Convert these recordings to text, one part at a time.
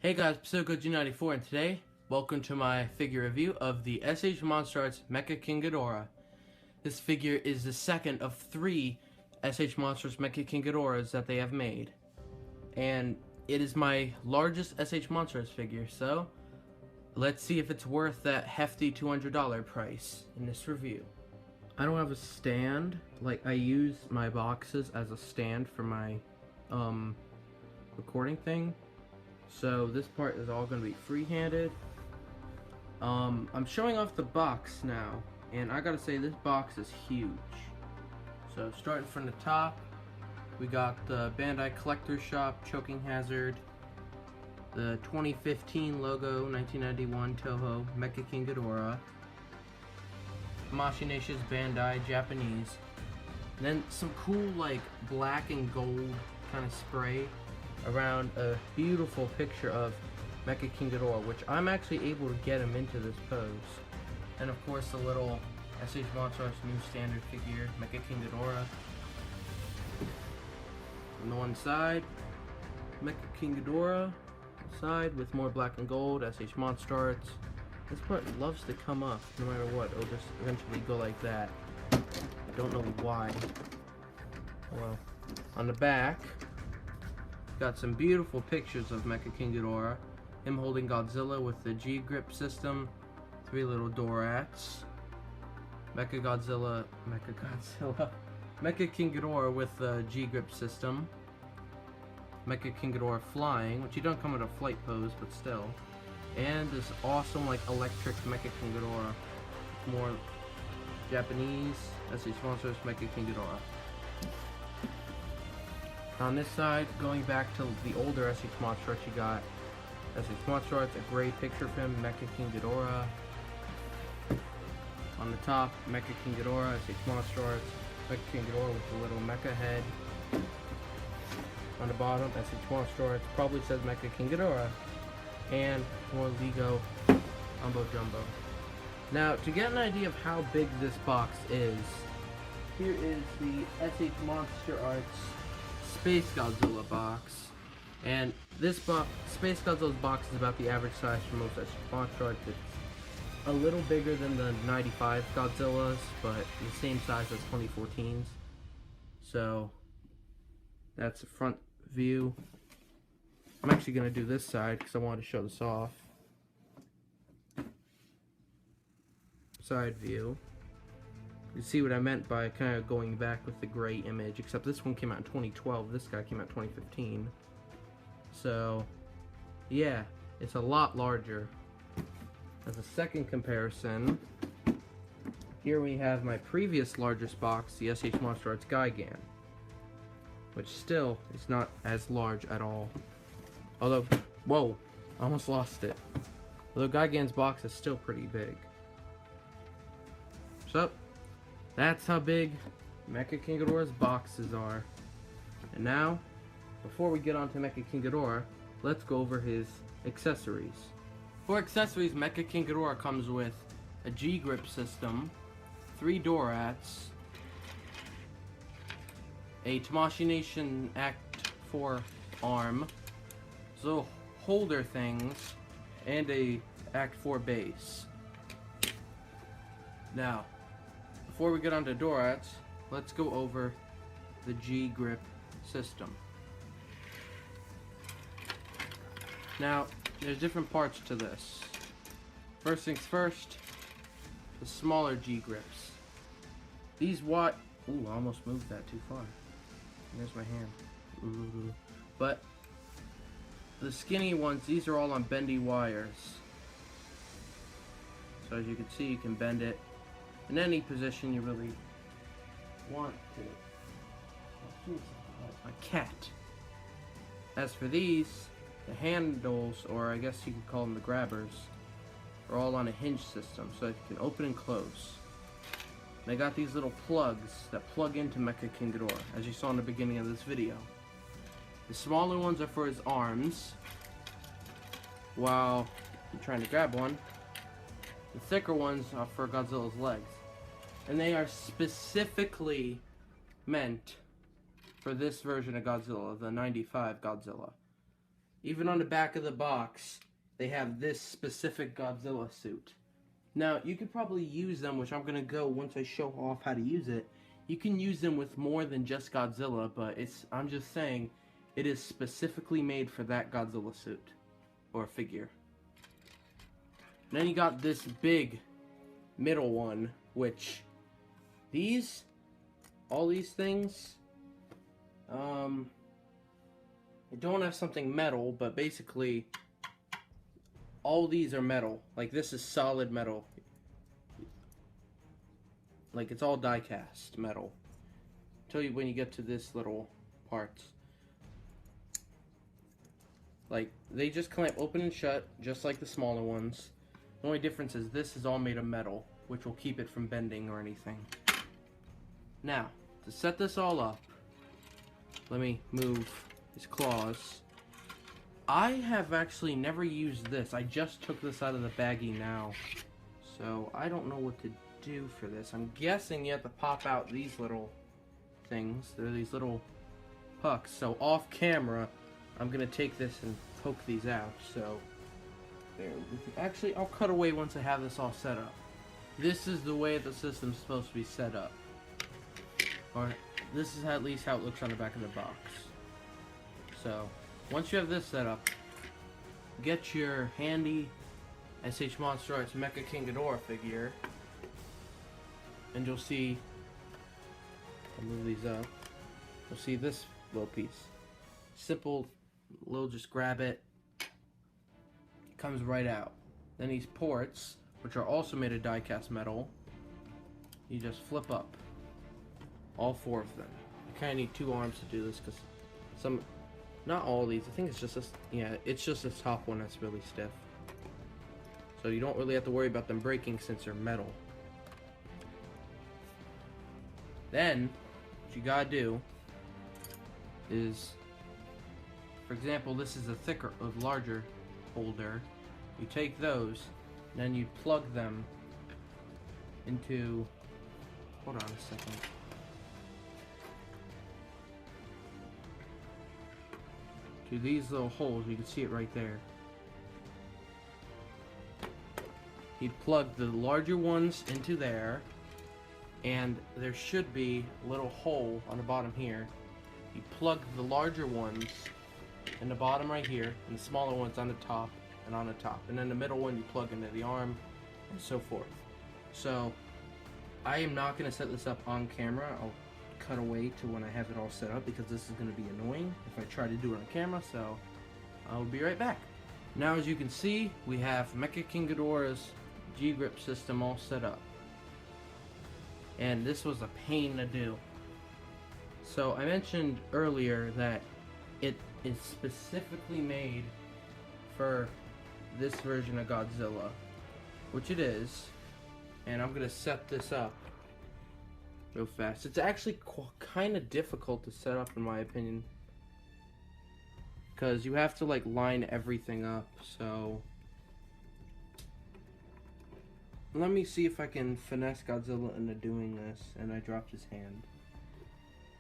Hey guys, PsychoG94, and today, welcome to my figure review of the SH Monsterarts Mecha-King Ghidorah. This figure is the second of 3 SH Monsters Mecha-King Ghidorahs that they have made. And it is my largest SH Monsters figure, so let's see if it's worth that hefty $200 price in this review. I don't have a stand. Like, I use my boxes as a stand for my recording thing. So this part is all going to be free-handed. I'm showing off the box now, and I gotta say this box is huge. So starting from the top, we got the Bandai Collector Shop Choking Hazard, the 2015 logo, 1991 Toho Mecha-King Ghidorah, Machinatious Bandai Japanese, and then some cool like black and gold kind of spray around a beautiful picture of Mecha-King Ghidorah, which I'm actually able to get him into this pose. And of course the little SH Monsterarts new standard figure, Mecha-King Ghidorah. On the one side, Mecha-King Ghidorah side with more black and gold, SH Monsterarts. This part loves to come up no matter what. It'll just eventually go like that. I don't know why. Well, on the back, got some beautiful pictures of Mecha-King Ghidorah. Him holding Godzilla with the G-grip system. 3 little Dorats. Mecha-King Ghidorah with the G-grip system. Mecha-King Ghidorah flying, which he don't come in a flight pose, but still. And this awesome like electric Mecha-King Ghidorah. More Japanese SH Monsters Mecha-King Ghidorah. On this side, going back to the older SH Monsterarts, you got SH Monsterarts, a gray picture of him, Mecha-King Ghidorah. On the top, Mecha-King Ghidorah, SH Monsterarts, Mecha-King Ghidorah with the little mecha head. On the bottom, SH Monsterarts, probably says Mecha-King Ghidorah. And more Lego Umbo Jumbo. Now, to get an idea of how big this box is, here is the SH Monsterarts Space Godzilla box, and this Space Godzilla's box is about the average size for most SH Monsterarts. It's a little bigger than the 95 Godzillas, but the same size as 2014's. So that's the front view. I'm actually going to do this side because I wanted to show this off. Side view. You see what I meant by kind of going back with the gray image, except this one came out in 2012, this guy came out in 2015. So, yeah, it's a lot larger. As a second comparison, here we have my previous largest box, the SH Monsterarts Gigan, which still is not as large at all. Although, whoa, I almost lost it. Although Gigan's box is still pretty big. So, that's how big Mecha-King Ghidorah's boxes are. And now, before we get on to Mecha-King Ghidorah, let's go over his accessories. For accessories, Mecha-King Ghidorah comes with a G-grip system, 3 Dorats, a Machination Act 4 arm, so holder things, and a Act 4 base. Now, before we get on to Dorats, let's go over the G-grip system. Now, there's different parts to this. First things first, the smaller G-grips. These ooh, I almost moved that too far. There's my hand. Ooh. But the skinny ones, these are all on bendy wires. So as you can see, you can bend it in any position you really want to. A cat. As for these, the handles, or I guess you could call them the grabbers, are all on a hinge system, so you can open and close. And I got these little plugs that plug into Mecha-King Ghidorah, as you saw in the beginning of this video. The smaller ones are for his arms, while I'm trying to grab one. The thicker ones are for Godzilla's legs. And they are specifically meant for this version of Godzilla, the 95 Godzilla. even on the back of the box, they have this specific Godzilla suit. Now, you could probably use them, which I'm going to go once I show off how to use it. You can use them with more than just Godzilla, but I'm just saying, it is specifically made for that Godzilla suit, or figure. And then you got this big middle one, which, all these things, I don't have something metal, but basically, all these are metal. Like, this is solid metal. Like, it's all die-cast metal. Tell you when you get to this little parts. Like, they just clamp open and shut, just like the smaller ones. The only difference is this is all made of metal, which will keep it from bending or anything. Now, to set this all up, let me move his claws. I have actually never used this. I just took this out of the baggie now. So, I don't know what to do for this. I'm guessing you have to pop out these little things. They're these little pucks. So, off camera, I'm going to take this and poke these out. So, there. Actually, I'll cut away once I have this all set up. This is the way the system's supposed to be set up. Or, this is at least how it looks on the back of the box. So, once you have this set up, get your handy SH Monsterarts Mecha-King Ghidorah figure, and you'll see, I'll move these up, you'll see this little piece. Simple, little, just grab it, comes right out. Then these ports, which are also made of die-cast metal, you just flip up. All 4 of them. You kind of need 2 arms to do this, because not all these, I think it's just this, yeah, it's just this top one that's really stiff. So you don't really have to worry about them breaking since they're metal. Then, what you gotta do is, for example, this is a larger holder. You take those, and then you plug them into, hold on a second. To these little holes, you can see it right there. You'd plug the larger ones into there, and there should be a little hole on the bottom here. You plug the larger ones in the bottom right here, and the smaller ones on the top and on the top. And then the middle one you plug into the arm, and so forth. So, I am not going to set this up on camera. I'll cut away to when I have it all set up, because this is going to be annoying if I try to do it on camera, so I'll be right back. Now, as you can see, we have Mecha-King Ghidorah's G-grip system all set up. And this was a pain to do. So I mentioned earlier that it is specifically made for this version of Godzilla, which it is, and I'm going to set this up real fast. It's actually kind of difficult to set up, in my opinion, because you have to like line everything up. So let me see if I can finesse Godzilla into doing this. And I dropped his hand,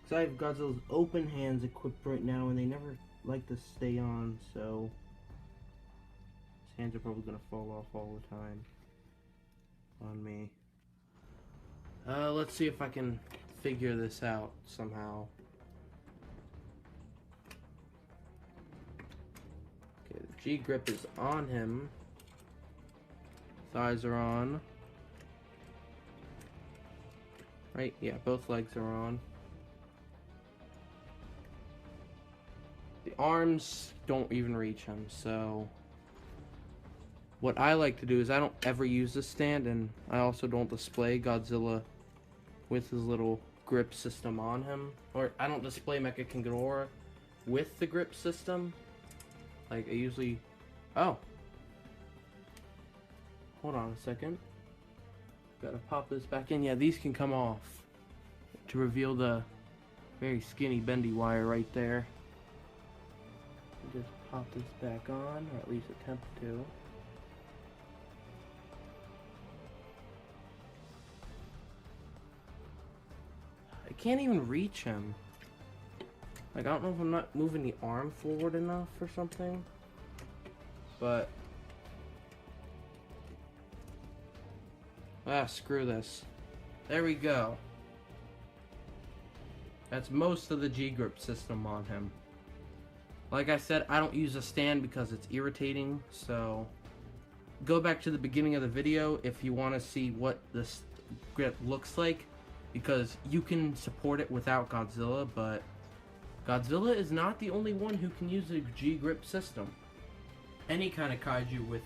because I have Godzilla's open hands equipped right now, and they never like to stay on, so his hands are probably gonna fall off all the time on me. Let's see if I can figure this out somehow. Okay, the G grip is on him. Thighs are on. Right? Yeah, both legs are on. The arms don't even reach him, so what I like to do is I don't ever use this stand, and I also don't display Godzilla with his little grip system on him. Or I don't display Mecha-King Ghidorah with the grip system. Like, I usually... Oh! Hold on a second. Gotta pop this back in. Yeah, these can come off to reveal the very skinny bendy wire right there. Just pop this back on, or at least attempt to. I can't even reach him. Like, I don't know if I'm not moving the arm forward enough or something. but screw this. There we go. That's most of the G-grip system on him. Like I said, I don't use a stand because it's irritating, so go back to the beginning of the video if you want to see what this grip looks like, because you can support it without Godzilla, but Godzilla is not the only one who can use a G-grip system. Any kind of kaiju with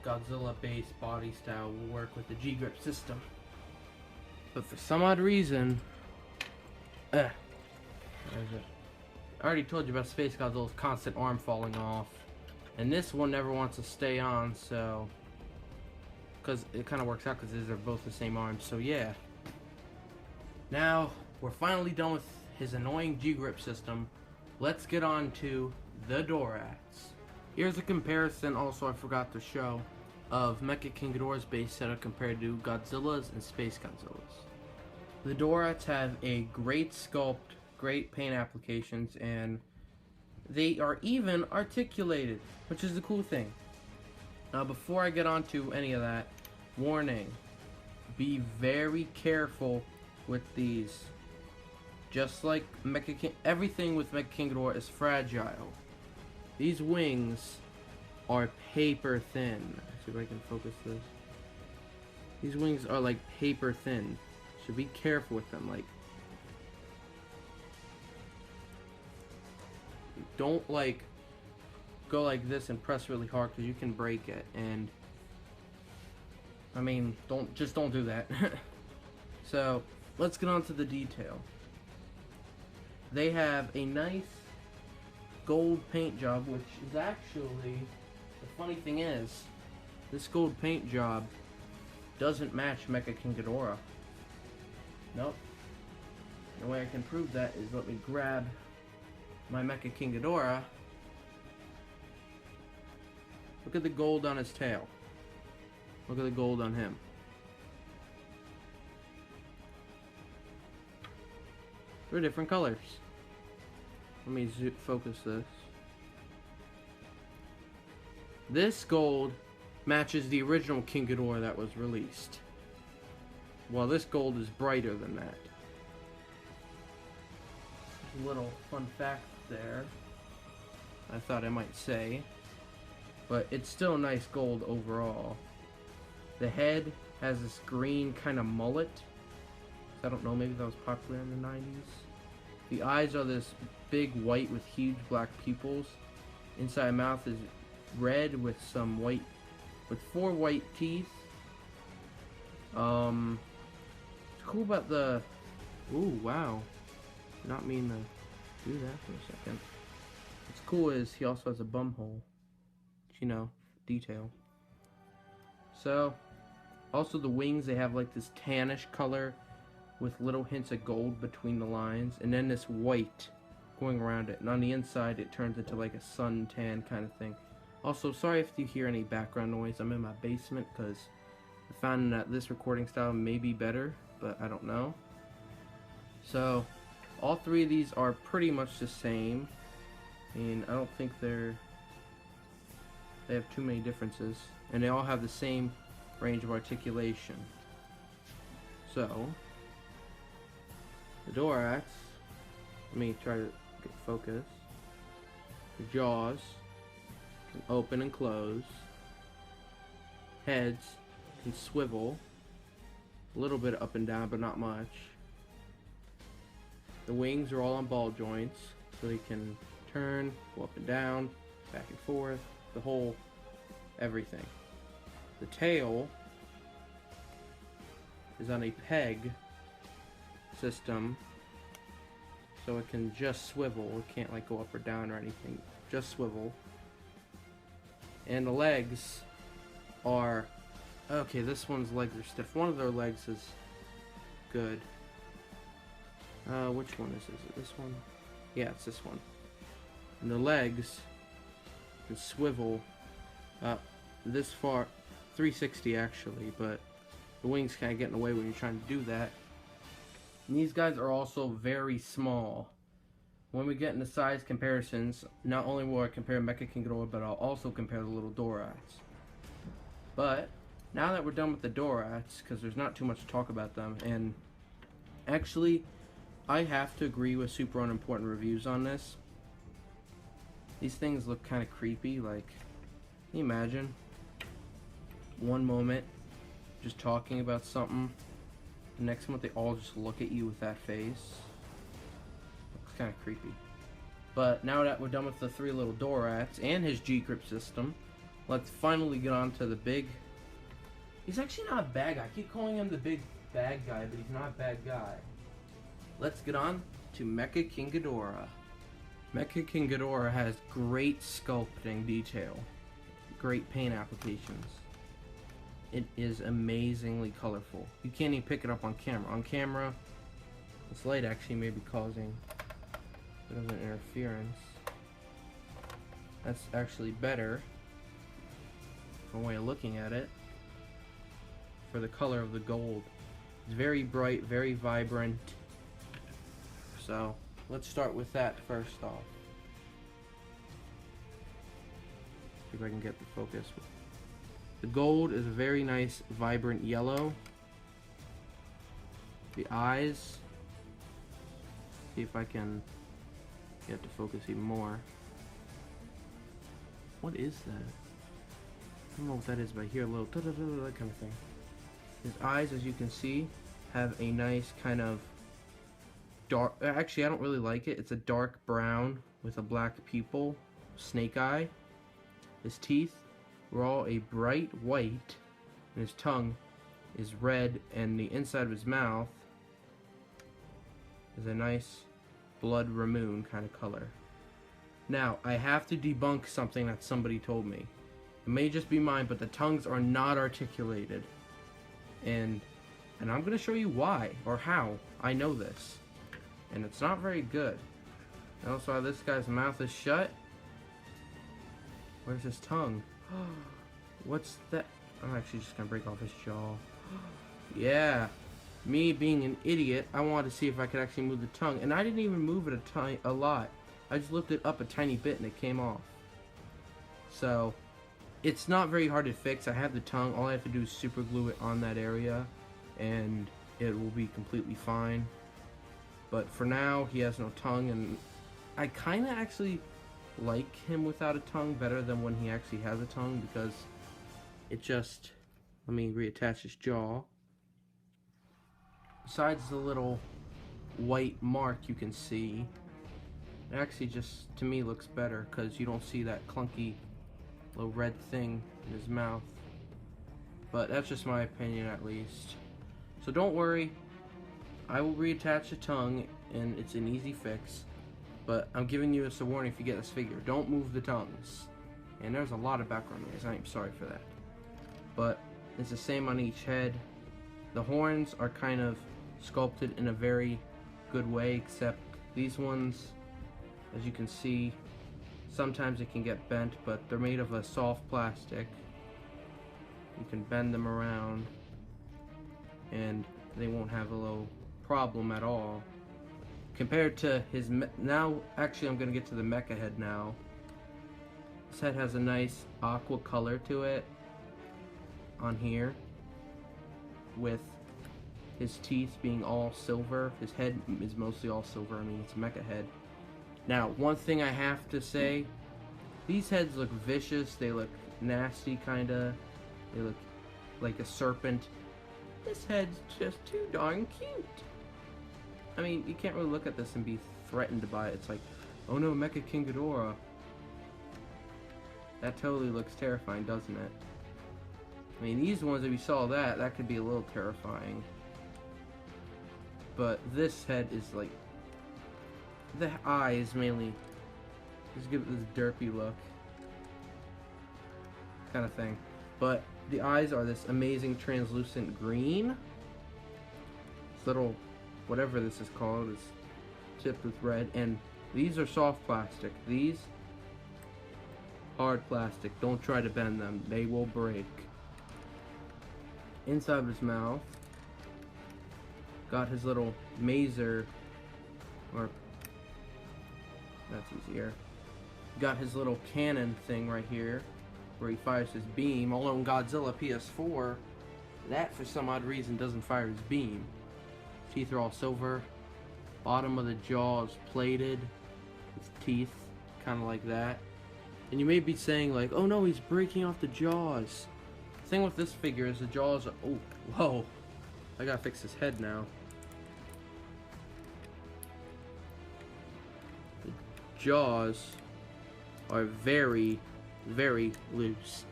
Godzilla-based body style will work with the G-grip system. But for some odd reason, I already told you about Space Godzilla's constant arm falling off. And this one never wants to stay on, so... because it kind of works out because these are both the same arms, so yeah. Now, we're finally done with his annoying G-grip system. Let's get on to the Dorats. Here's a comparison, also I forgot to show, of Mecha-King Ghidorah's base setup compared to Godzilla's and Space Godzilla's. The Dorats have a great sculpt, great paint applications, and they are even articulated, which is the cool thing. Now, before I get on to any of that, warning, be very careful with these. Just like Mecha-King, everything with Mecha-King Ghidorah is fragile. These wings are paper thin. Let's see if I can focus this. These wings are like paper thin. So be careful with them. Like, don't like go like this and press really hard because you can break it. And I mean, don't do that. So let's get on to the detail. They have a nice gold paint job, which is actually, the funny thing is, this gold paint job doesn't match Mecha-King Ghidorah. Nope. The way I can prove that is let me grab my Mecha-King Ghidorah. Look at the gold on his tail. Look at the gold on him. They're different colors. Let me focus this. This gold matches the original King Ghidorah that was released. Well, this gold is brighter than that. A little fun fact there, I thought I might say. But it's still nice gold overall. The head has this green kind of mullet. I don't know, maybe that was popular in the 90s. The eyes are this big white with huge black pupils. Inside mouth is red with some white, with 4 white teeth. What's cool about the... Ooh, wow. Did not mean to do that for a second. What's cool is he also has a bum hole. You know, detail. So, also the wings, they have like this tannish color with little hints of gold between the lines, and then this white going around it, and on the inside it turns into like a suntan kind of thing. Also, sorry if you hear any background noise. I'm in my basement because I found that this recording style may be better, but I don't know. So, all 3 of these are pretty much the same, and I don't think they have too many differences, and they all have the same range of articulation. So, the Dorats, let me try to get focus. The jaws can open and close. Heads can swivel. A little bit up and down, but not much. The wings are all on ball joints, so they can turn, go up and down, back and forth, the whole everything. The tail is on a peg system, so it can just swivel. It can't like go up or down or anything, just swivel. And the legs are okay. This one's legs are stiff. One of their legs is good. Which one is it? This one? Yeah, it's this one. And the legs can swivel this far, 360 actually, but the wings kind of get in the way when you're trying to do that. And these guys are also very small. when we get into size comparisons, not only will I compare Mecha-King Ghidorah, but I'll also compare the little Dorats. But now that we're done with the Dorats, because there's not too much to talk about them, and actually, I have to agree with super unimportant reviews on this. These things look kind of creepy. Like, can you imagine one moment just talking about something, the next moment they all just look at you with that face? It's kind of creepy. But now that we're done with the three little Dorats and his G-Grip system, let's finally get on to the big... He's actually not a bad guy. I keep calling him the big bad guy, but he's not a bad guy. Let's get on to Mecha-King Ghidorah. Mecha-King Ghidorah has great sculpting detail, great paint applications. It is amazingly colorful. You can't even pick it up on camera. On camera, this light actually may be causing a bit of an interference. That's actually better, one way of looking at it, for the color of the gold. It's very bright, very vibrant. So let's start with that first off. See if I can get the focus. The gold is a very nice, vibrant yellow. The eyes, see if I can get to focus even more. What is that? I don't know what that is, but I hear a little that kind of thing. His eyes, as you can see, have a nice kind of dark, actually I don't really like it. It's a dark brown with a black pupil, snake eye. His teeth were all a bright white, and his tongue is red, and the inside of his mouth is a nice blood ramoon kind of color. Now, I have to debunk something that somebody told me. It may just be mine, but the tongues are not articulated. And I'm going to show you why, or how I know this. And it's not very good. And also, this guy's mouth is shut. Where's his tongue? What's that? I'm actually just going to break off his jaw. Yeah. Me being an idiot, I wanted to see if I could actually move the tongue. And I didn't even move it a lot. I just lifted it up a tiny bit and it came off. So, it's not very hard to fix. I have the tongue. All I have to do is super glue it on that area and it will be completely fine. But for now, he has no tongue, and I kind of actually like him without a tongue better than when he actually has a tongue, because it just... Let me reattach his jaw. Besides the little white mark you can see, it actually just, to me, looks better, because you don't see that clunky little red thing in his mouth. But that's just my opinion, at least. So don't worry, I will reattach the tongue, and it's an easy fix. But I'm giving you a warning if you get this figure. Don't move the tongues. And there's a lot of background noise. I am sorry for that. But it's the same on each head. The horns are kind of sculpted in a very good way, except these ones, as you can see, sometimes it can get bent, but they're made of a soft plastic. You can bend them around, and they won't have a little problem at all. Compared to his now, actually I'm going to get to the mecha head now. This head has a nice aqua color to it on here, with his teeth being all silver. His head is mostly all silver. I mean, it's a mecha head. Now, one thing I have to say, these heads look vicious. They look nasty, kinda. They look like a serpent. This head's just too darn cute. I mean, you can't really look at this and be threatened by it. It's like, oh no, Mecha-King Ghidorah. That totally looks terrifying, doesn't it? I mean, these ones, if you saw that, that could be a little terrifying. But this head is like, the eyes mainly, just give it this derpy look kind of thing. But the eyes are this amazing translucent green. This little, whatever this is called, is tipped with red. And these are soft plastic. These, hard plastic. Don't try to bend them. They will break. Inside of his mouth, got his little mazer, or That's easier. Got his little cannon thing right here, where he fires his beam. Although in Godzilla PS4, that for some odd reason doesn't fire his beam. Teeth are all silver. Bottom of the jaw is plated. His teeth, kind of like that. And you may be saying like, oh no, he's breaking off the jaws. The thing with this figure is the jaws are, oh, whoa. I gotta fix his head now. The jaws are very, very loose.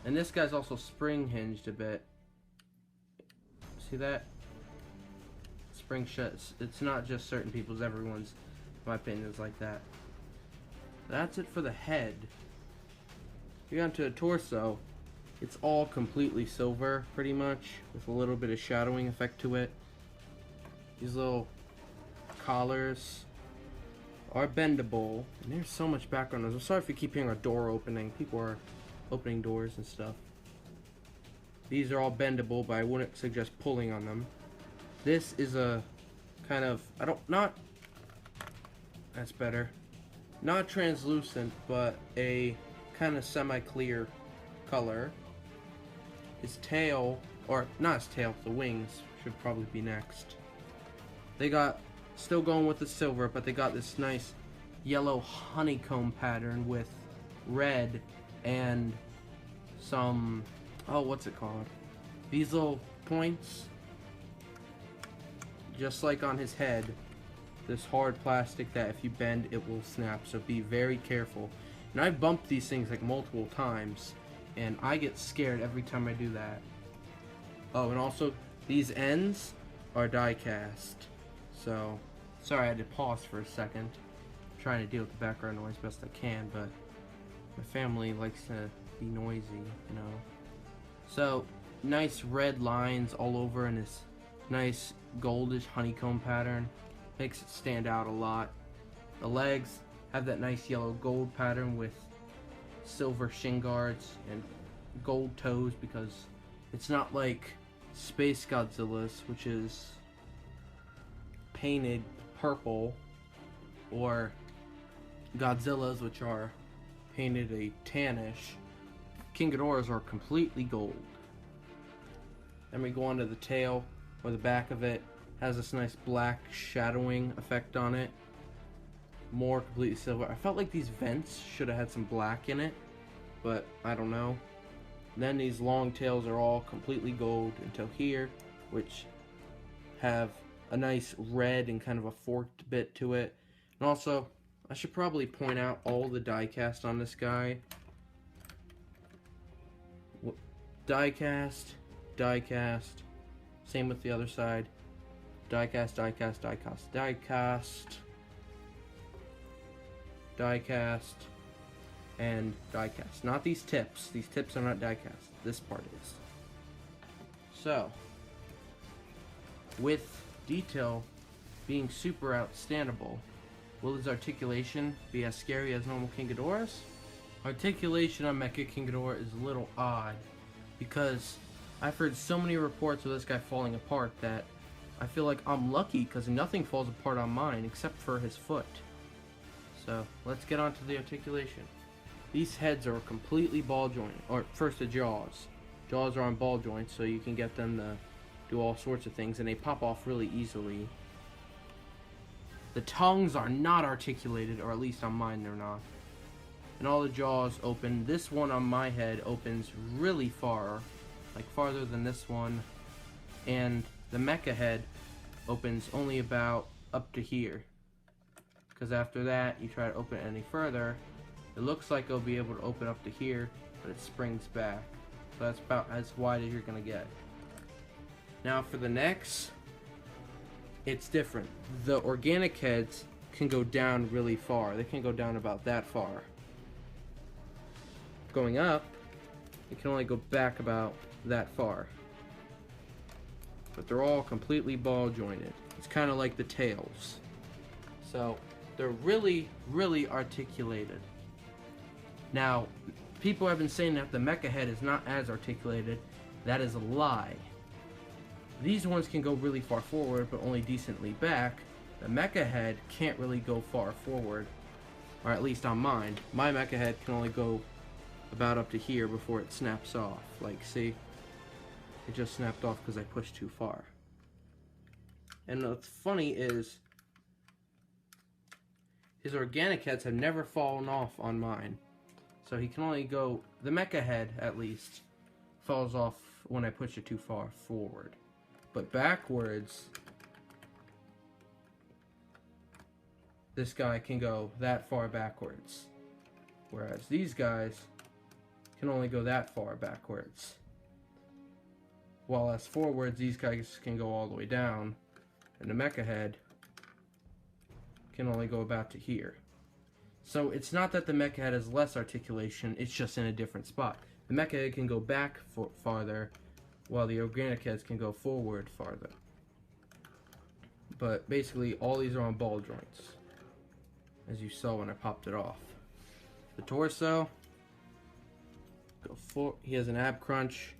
And this guy's also spring hinged a bit. See that? Spring shuts. It's not just certain people's, everyone's, in my opinion, is like that. That's it for the head. You got into the torso. It's all completely silver, pretty much, with a little bit of shadowing effect to it. These little collars are bendable. And there's so much background noise. I'm sorry if you keep hearing a door opening. People are opening doors and stuff. These are all bendable, but I wouldn't suggest pulling on them. This is a kind of, that's better. Not translucent, but a kind of semi-clear color. His tail, or not his tail, the wings should probably be next. They got, still going with the silver, but they got this nice yellow honeycomb pattern with red and some, oh, what's it called? These little points, just like on his head, this hard plastic that if you bend it will snap, so be very careful. And I've bumped these things like multiple times, and I get scared every time I do that. Oh, and also these ends are die cast. So, sorry I had to pause for a second. I'm trying to deal with the background noise best I can, but my family likes to be noisy, you know. So, nice red lines all over in this nice goldish honeycomb pattern. Makes it stand out a lot. The legs have that nice yellow gold pattern with silver shin guards and gold toes, because it's not like Space Godzilla's, which is painted purple, or Godzilla's, which are painted a tannish. King Ghidorah's are completely gold. Then we go on to the tail, or the back of it. Has this nice black shadowing effect on it. More completely silver. I felt like these vents should have had some black in it, but I don't know. Then these long tails are all completely gold until here, which have a nice red and kind of a forked bit to it. And also, I should probably point out all the die cast on this guy. Die cast, die cast. Same with the other side. Die cast, die cast, die cast, die cast, die cast, and die cast. Not these tips. These tips are not die cast. This part is. So, with detail being super outstandable, will his articulation be as scary as normal King Ghidorah's? Articulation on Mecha-King Ghidorah is a little odd, because I've heard so many reports of this guy falling apart that I feel like I'm lucky, because nothing falls apart on mine except for his foot. So, let's get on to the articulation. These heads are completely ball jointed. Or, first the jaws. Jaws are on ball joints, so you can get them to do all sorts of things, and they pop off really easily. The tongues are not articulated, or at least on mine they're not. And all the jaws open. This one on my head opens really far, like farther than this one. And the mecha head opens only about up to here, because after that you try to open it any further, it looks like it'll be able to open up to here, but it springs back. So that's about as wide as you're gonna get. Now for the necks, it's different. The organic heads can go down really far. They can go down about that far. Going up, it can only go back about that far. But they're all completely ball jointed. It's kind of like the tails. So they're really, really articulated. Now, people have been saying that the mecha head is not as articulated. That is a lie. These ones can go really far forward, but only decently back. The mecha head can't really go far forward, or at least on mine. My mecha head can only go about up to here before it snaps off. Like, see? It just snapped off because I pushed too far. And what's funny is his organic heads have never fallen off on mine. So he can only go, the mecha head at least, falls off when I push it too far forward. But backwards, this guy can go that far backwards. Whereas these guys can only go that far backwards. While as forwards, these guys can go all the way down. And the mecha head can only go about to here. So it's not that the mecha head has less articulation, it's just in a different spot. The mecha head can go back farther, while the organic heads can go forward farther. But basically, all these are on ball joints, as you saw when I popped it off. The torso, he has an ab crunch,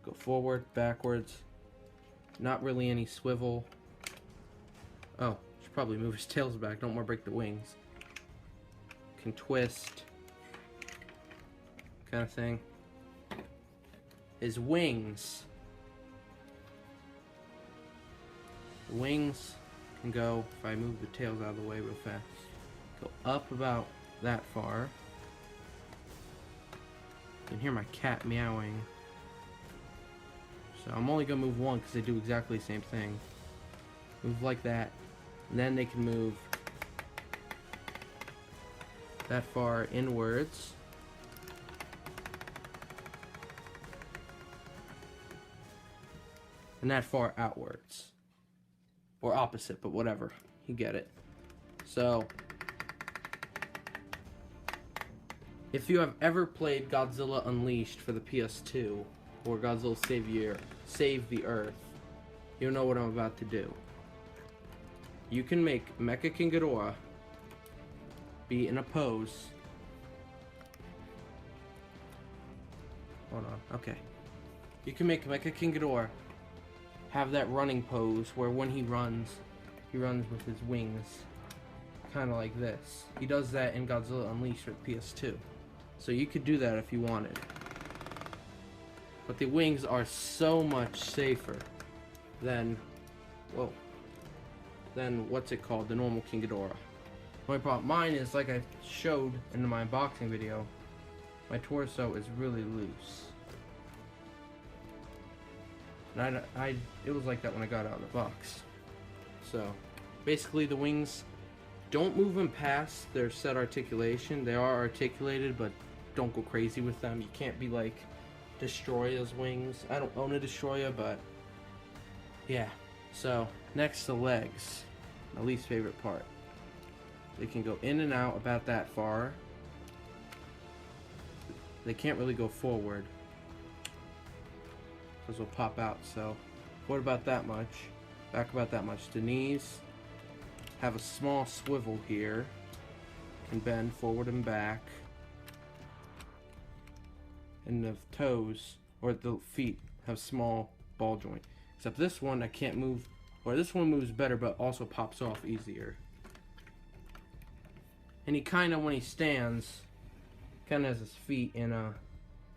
go forward, backwards, not really any swivel. Oh, should probably move his tails back, don't want to break the wings. Can twist, kind of thing. His wings. The wings can go, if I move the tails out of the way real fast, go up about that far. You can hear my cat meowing. So I'm only going to move one because they do exactly the same thing. Move like that. And then they can move that far inwards. And that far outwards. Or opposite, but whatever. You get it. So, if you have ever played Godzilla Unleashed for the PS2, or Godzilla Save the Earth, you know what I'm about to do. You can make Mecha-King Ghidorah be in a pose. Hold on, okay. You can make Mecha-King Ghidorah have that running pose where when he runs with his wings, kind of like this. He does that in Godzilla Unleashed for the PS2. So you could do that if you wanted. But the wings are so much safer than, what's it called, the normal King Ghidorah. The only problem, mine is, like I showed in my unboxing video, my torso is really loose. And it was like that when I got out of the box. So, basically the wings, don't move them past their set articulation. They are articulated, but don't go crazy with them. You can't be like Destroya's wings. I don't own a Destroya, but yeah. So, next the legs. My least favorite part. They can go in and out about that far. They can't really go forward, because will pop out. So forward about that much, back about that much. The knees have a small swivel here, can bend forward and back, and the toes or the feet have small ball joint. Except this one I can't move, or this one moves better but also pops off easier. And he kind of, when he stands, kind of has his feet in a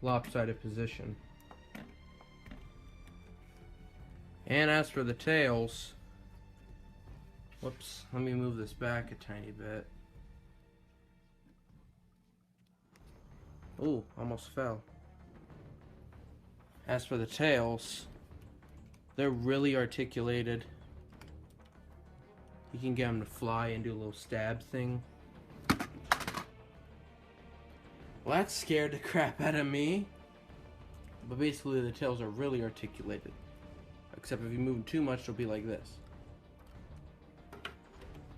lopsided position. And as for the tails, whoops, let me move this back a tiny bit. Ooh, almost fell. As for the tails, they're really articulated. You can get them to fly and do a little stab thing. Well, that scared the crap out of me. But basically the tails are really articulated. Except if you move them too much, they'll be like this.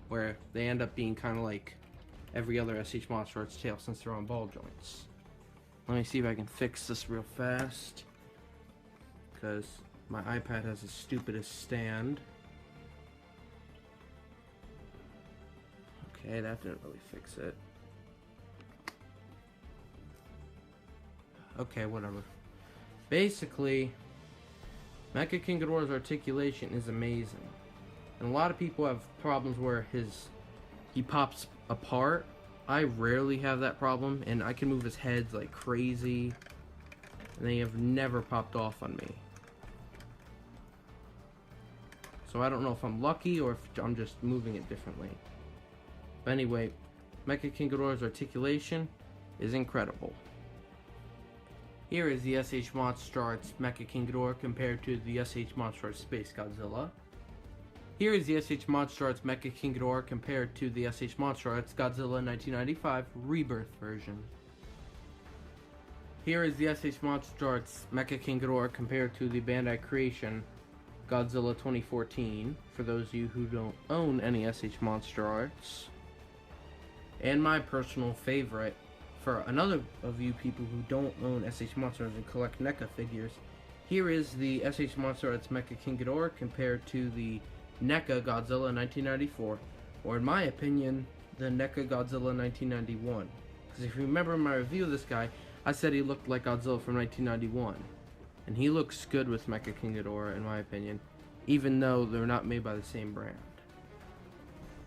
Where they end up being kind of like every other SH Monsterarts tail since they're on ball joints. Let me see if I can fix this real fast. Because my iPad has the stupidest stand. Okay, that didn't really fix it. Okay, whatever. Basically, Mecha-King Ghidorah's articulation is amazing. And a lot of people have problems where he pops apart. I rarely have that problem, and I can move his heads like crazy, and they have never popped off on me. So I don't know if I'm lucky or if I'm just moving it differently. But anyway, Mecha-King Ghidorah's articulation is incredible. Here is the SH Monsterarts Mecha-King Ghidorah compared to the SH Monsterarts Space Godzilla. Here is the SH Monsterarts Mecha-King Ghidorah compared to the SH Monsterarts Godzilla 1995 Rebirth version. Here is the SH Monsterarts Mecha-King Ghidorah compared to the Bandai Creation Godzilla 2014, for those of you who don't own any SH Monsterarts. And my personal favorite, for another of you people who don't own SH Monsterarts and collect NECA figures, here is the SH Monsterarts Mecha-King Ghidorah compared to the NECA Godzilla 1994, or in my opinion, the NECA Godzilla 1991. Because if you remember my review of this guy, I said he looked like Godzilla from 1991. And he looks good with Mecha-King Ghidorah, in my opinion, even though they're not made by the same brand.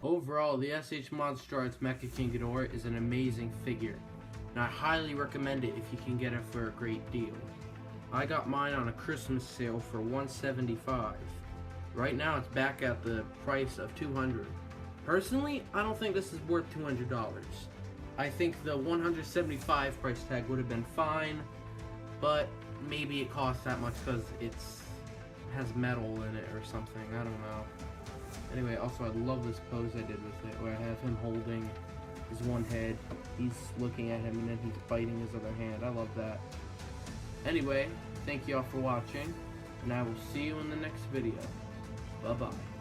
Overall, the SH Monsterarts Mecha-King Ghidorah is an amazing figure, and I highly recommend it if you can get it for a great deal. I got mine on a Christmas sale for $175. Right now it's back at the price of $200. Personally, I don't think this is worth $200. I think the $175 price tag would have been fine, but maybe it costs that much because it has metal in it or something. I don't know. Anyway, also I love this pose I did with it, where I have him holding his one head, he's looking at him, and then he's biting his other hand. I love that. Anyway, thank you all for watching, and I will see you in the next video. Bye-bye.